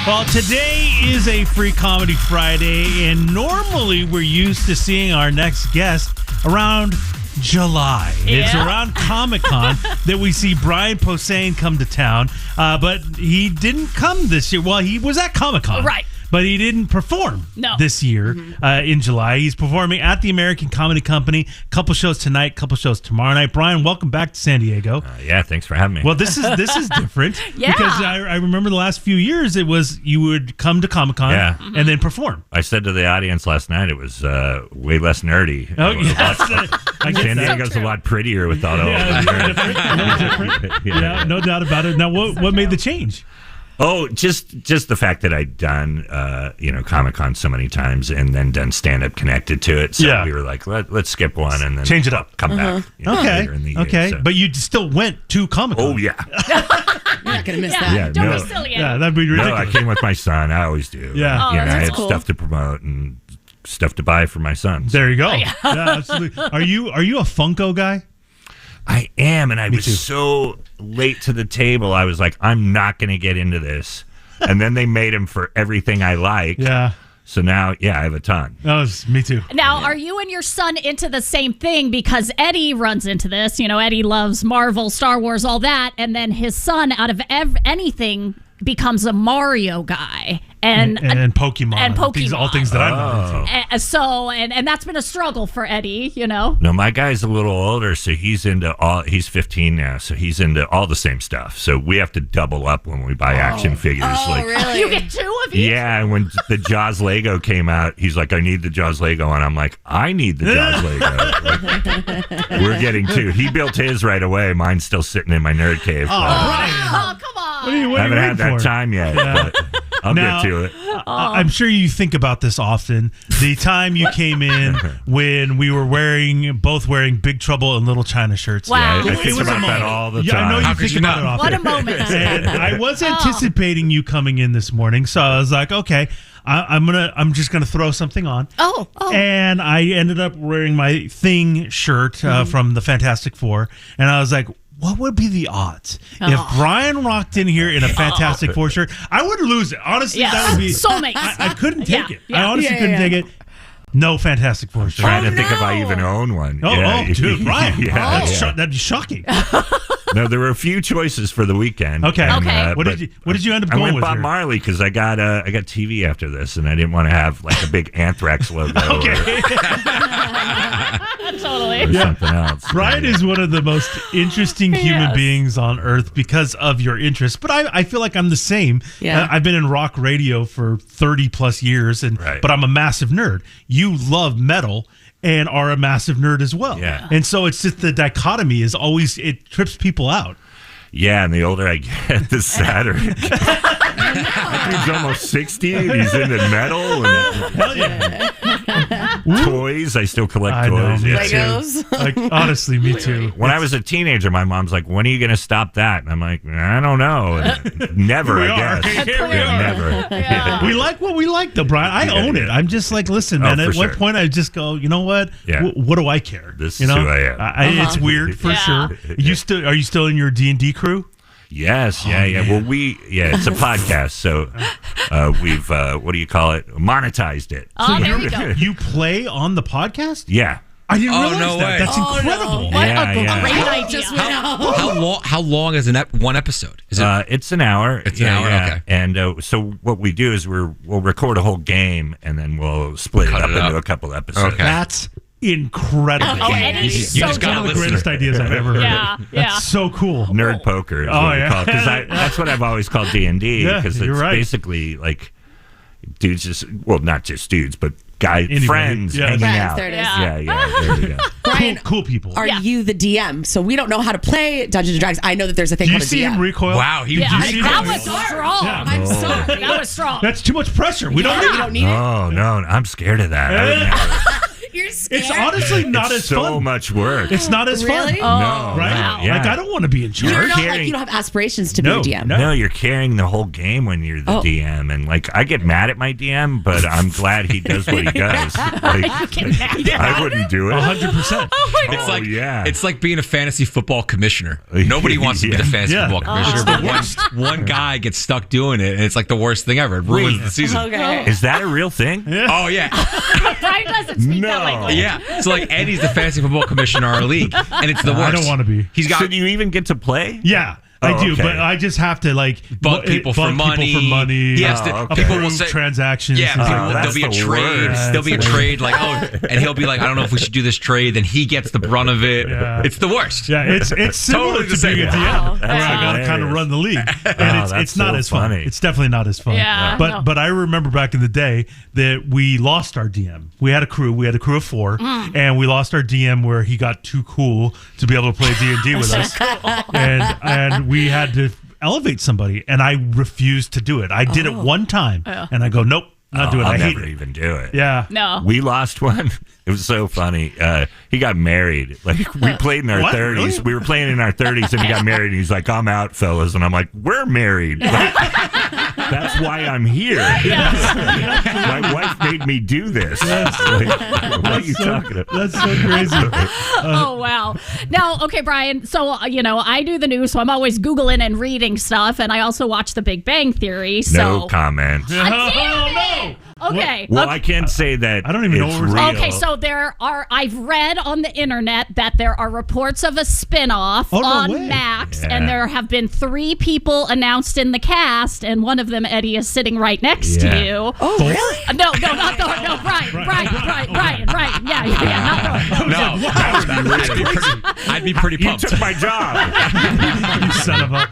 Well, today is a Free Comedy Friday, and normally we're used to seeing our next guest around July. Yeah. It's around Comic-Con that we see Brian Posehm come to town, but he didn't come this year. Well, he was at Comic-Con. Right. But he didn't perform this year in July. He's performing at the American Comedy Company. Couple shows tonight, couple shows tomorrow night. Brian, welcome back to San Diego. Yeah, thanks for having me. Well, this is different because I remember the last few years it was you would come to Comic-Con and then perform. I said to the audience last night it was way less nerdy. Oh, yes. San Diego's a lot prettier with all different. Yeah, no doubt about it. Now, what made the change? Oh, just the fact that I'd done Comic-Con so many times and then done stand-up connected to it. So we were like, let's skip one and then change it up. Come back. Later in the year, okay. So. But you still went to Comic-Con. Oh, yeah. You're not going to miss that. Yeah, Don't be silly. Yeah, that'd be ridiculous. No, I came with my son. I always do. Yeah. Oh, I had cool. stuff to promote and stuff to buy for my son. There you go. Yeah, absolutely. Are you a Funko guy? I am, and I was so late to the table. I was like, I'm not going to get into this. And then they made him for everything I like. Yeah. So now, I have a ton. Oh, me too. Now, are you and your son into the same thing? Because Eddie runs into this. You know, Eddie loves Marvel, Star Wars, all that. And then his son, out of anything, becomes a Mario guy. And Pokemon. And Pokemon. All things that I'm not into. And that's been a struggle for Eddie, you know? No, my guy's a little older, so he's 15 now, so he's into all the same stuff. So we have to double up when we buy action figures. Oh, really? You get two of each? Yeah, and when the Jaws Lego came out, he's like, I need the Jaws Lego. And I'm like, I need the Jaws Lego. We're getting two. He built his right away. Mine's still sitting in my nerd cave. Oh, come on. I haven't had that time yet, but I'll get to it. I'm sure you think about this often. The time you came in when we were both wearing Big Trouble in Little China shirts. Wow. Yeah, I think about that all the time. Yeah, I know you think about it often. What a moment. And I was anticipating you coming in this morning, so I was like, okay, I'm just gonna throw something on. Oh. And I ended up wearing my Thing shirt from the Fantastic Four, and I was like, what would be the odds if Brian rocked in here in a Fantastic Four shirt? I would lose it. Honestly, that would be soulmates. I couldn't take it. Yeah. I honestly couldn't take it. No Fantastic Four shirt. Trying to think if I even own one. Dude, Brian. Yeah. That'd be shocking. No, there were a few choices for the weekend. Okay. And, What did you end up going with? I went Bob Marley because I got TV after this, and I didn't want to have like a big Anthrax logo. Okay. Totally. Or something else. Brian is one of the most interesting human beings on earth because of your interests. But I feel like I'm the same. Yeah. I've been in rock radio for 30 plus years, but I'm a massive nerd. You love metal and are a massive nerd as well. Yeah. And so it's just the dichotomy is always, it trips people out. Yeah, and the older I get, the sadder it gets. He's almost 60 and he's into metal and Hell yeah. toys. I still collect toys. Me Legos. too. Like, honestly, me too. When I was a teenager, my mom's like, when are you going to stop that? And I'm like, I don't know. And never, I guess. Here we are. Never. Yeah. We like what we like, though, Brian. I own it. I'm just like, listen, man, at what point I just go, you know what? Yeah. What do I care? This is who I am. It's weird for sure. Are you still in your D&D crew? Yes, yeah. Well, it's a podcast, so we've what do you call it? Monetized it. Oh, there you go. You play on the podcast? Yeah. I didn't realize no that. way. That's incredible. What Yeah, a great idea. How long is one episode? Is it? It's an hour. It's an hour. Okay. And so what we do is we'll record a whole game and then we'll split it up into a couple episodes. Okay. That's incredible. Oh, Eddie's You so just good. gotta One of the greatest ideas I've ever heard. Yeah. That's so cool. Nerd poker is what we call it. Because that's what I've always called D&D. Yeah, Because you're it's right. basically like dudes, not just dudes, but Anybody. friends hanging out. There it is. Yeah, there you go. Brian, Cool people. are you the DM? So we don't know how to play Dungeons and Dragons. I know that there's a thing Do you called a see DM. him recoil? Wow, That was strong. Yeah. I'm sorry. That was strong. That's too much pressure. We don't You need don't need it. Oh, no, I'm scared of that. I would never. You're scared. It's honestly not It's as so fun. much work. It's not as Really? fun. No, Right? wow. Yeah. Like, I don't want to be in charge. You're not carrying- like you don't have aspirations to No, be a DM. no. No, you're carrying the whole game when you're the DM, and like I get mad at my DM, but I'm glad he does what he does. Like, I wouldn't do it. 100%. It's like yeah. it's like being a fantasy football commissioner. Nobody wants to be the fantasy Yeah. football commissioner, but one guy gets stuck doing it, and it's like the worst thing ever. It ruins the season. Okay. Is that a real thing? Oh yeah, Brian doesn't speak that No. way. yeah. So like Eddie's the fantasy football commissioner in our league, and it's the worst. I don't want to be. He's got So do you even get to play? Yeah. I Oh, do, okay. but I just have to like bug people for money. He has to. okay. People will approve say transactions. Yeah, and stuff. there'll that's be a the trade. worst. There'll be a trade, like, and he'll be like, I don't know if we should do this trade. Then he gets the brunt of it. Yeah. It's the worst. Yeah, it's similar Totally the to being a same. DM, Wow. where I gotta kind of hilarious. run the league, and that's it's not so as fun. funny. It's definitely not as fun. Yeah, but no. but I remember back in the day that we lost our DM. We had a crew. We had a crew of 4, and we lost our DM where he got too cool to be able to play D&D with us, and we had to elevate somebody, and I refused to do it. I did it one time, and I go, nope, not doing it. I'll I hate never it. even do it. Yeah. No. We lost one. It was so funny. He got married. Like we played in our What? 30s. Really? We were playing in our 30s, and he got married. And he's like, "I'm out, fellas," and I'm like, "We're married." Like, that's why I'm here. My wife made me do this. Like, what are you talking about? That's so crazy. Oh, wow. Now, okay, Brian, so, I do the news, so I'm always Googling and reading stuff, and I also watch The Big Bang Theory, so... No comment. Oh, Okay. Well, okay. I can't say that. I don't even know it's what we're real. Okay, so I've read on the internet that there are reports of a spin-off Oh, no on way. Max, Yeah. and there have been 3 people announced in the cast, and one of them, Eddie, is sitting right next Yeah. to you. Oh, really? No, not Thor. No, Brian. Yeah, not Thor. No, I'd be pretty You pumped. took my job. you son of a...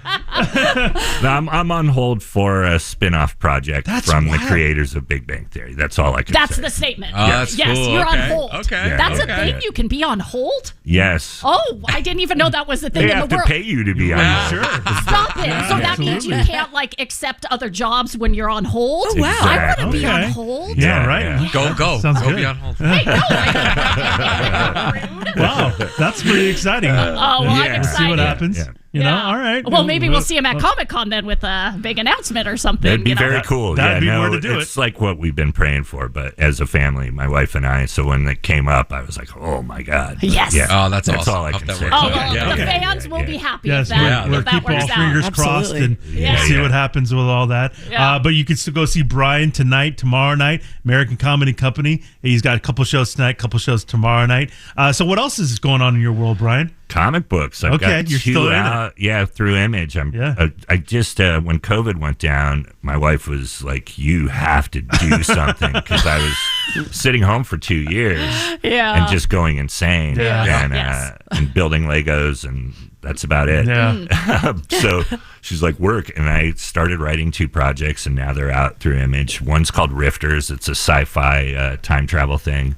No, I'm on hold for a spin-off project That's from wild. the creators of Big Bang Theory. That's all I can That's say. the statement. Oh, that's yes, cool. you're on Okay. hold. Okay. Yeah, That's okay. a thing? You can be on hold? Yes. Oh, I didn't even know that was the thing They in have the to world. pay you to be on Yeah. hold. Stop it. So that means you absolutely. can't accept other jobs when you're on hold? Oh, wow. I want to be on Okay. hold. Yeah, Yeah, right. yeah. Go. Sounds Go good. be on hold. Hey, no, rude. Wow, that's pretty exciting. Oh, well, I'm Yeah. excited. See what happens. Yeah. You know, Yeah. all right. Well, maybe we'll see him at Comic-Con then with a big announcement or something. That'd be you know. very cool. that'd be no, where to do it's like what we've been praying for, but as a family, my wife and I. So when it came up, I was like, "Oh my god!" Yes. Yeah. Oh, that's awesome. all I Hope can that say. works Oh, out. well, Yeah. the Okay. fans will be happy Yes, if that, we'll if that keep all works fingers out. crossed and Yeah. see Yeah. what happens with all that. Yeah. But you can still go see Brian tonight, tomorrow night, American Comedy Company. He's got a couple shows tonight, couple shows tomorrow night. So what else is going on in your world, Brian? Comic books. I've Okay, got you're 2 still in it. out. Yeah, through Image. I just when COVID went down, my wife was like, "You have to do something," because I was sitting home for 2 years Yeah. and just going insane Yeah. and, Yes. and building Legos, and that's about it. Yeah. So she's like, "Work," and I started writing 2 projects, and now they're out through Image. One's called Rifters. It's a sci-fi time travel thing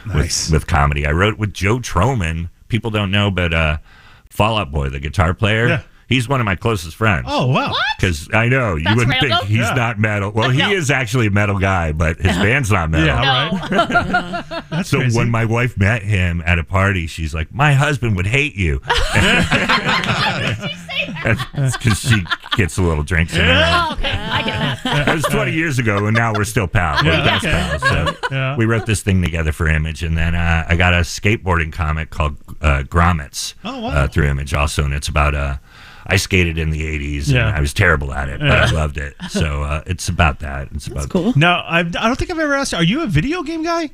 Nice. with comedy. I wrote with Joe Troman. People don't know, but Fall Out Boy, the guitar player, Yeah. he's one of my closest friends. Oh, wow. Because I know, you That's wouldn't random. think he's Yeah. not metal. Well, No. he is actually a metal guy, but his band's not metal. Yeah, No. right. That's So crazy. when my wife met him at a party, she's like, "My husband would hate you." Because she gets a little drinks in her. Oh, okay. I get that. That was 20 years ago, and now we're still pals. We're Yeah, best okay. pals. So Yeah. we wrote this thing together for Image, and then I got a skateboarding comic called Grommets Oh, wow. through Image also, and it's about I skated in the 80s, Yeah. and I was terrible at it, but I loved it. So it's about that. It's That's about cool. Now, I don't think I've ever asked you, are you a video game guy?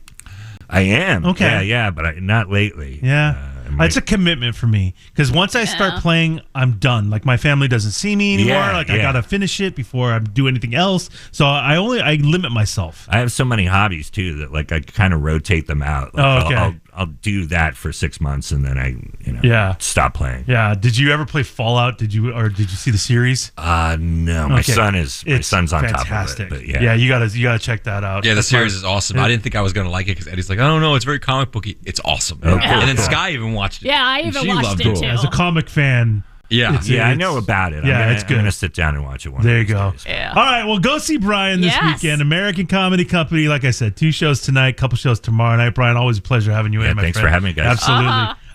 I am. Okay. Yeah, but not lately. Yeah. my- It's a commitment for me because once I start Yeah. playing, I'm done. Like my family doesn't see me anymore. Yeah, I yeah. gotta finish it before I do anything else. So I limit myself. I have so many hobbies too that like I kind of rotate them out. Like, Oh, okay. I'll do that for 6 months and then I Yeah. stop playing. Yeah. Did you ever play Fallout? Did you see the series? No, my Okay. son's on fantastic. top of it. But yeah, you gotta check that out. Yeah, the That's series my- is awesome. I didn't think I was going to like it because Eddie's like, I don't know, it's very comic booky. It's awesome. Oh, cool, And then cool. Sky even watched it. Yeah, I And even she watched loved it it. too. As a comic fan, Yeah. Yeah, I know about it. It's good. I'm gonna sit down and watch it one. There you of these go. days. Yeah. All right, well, go see Brian this Yes. weekend. American Comedy Company. Like I said, 2 shows tonight, couple shows tomorrow night. Brian, always a pleasure having you in, my Thanks friend. for having me, guys. Absolutely.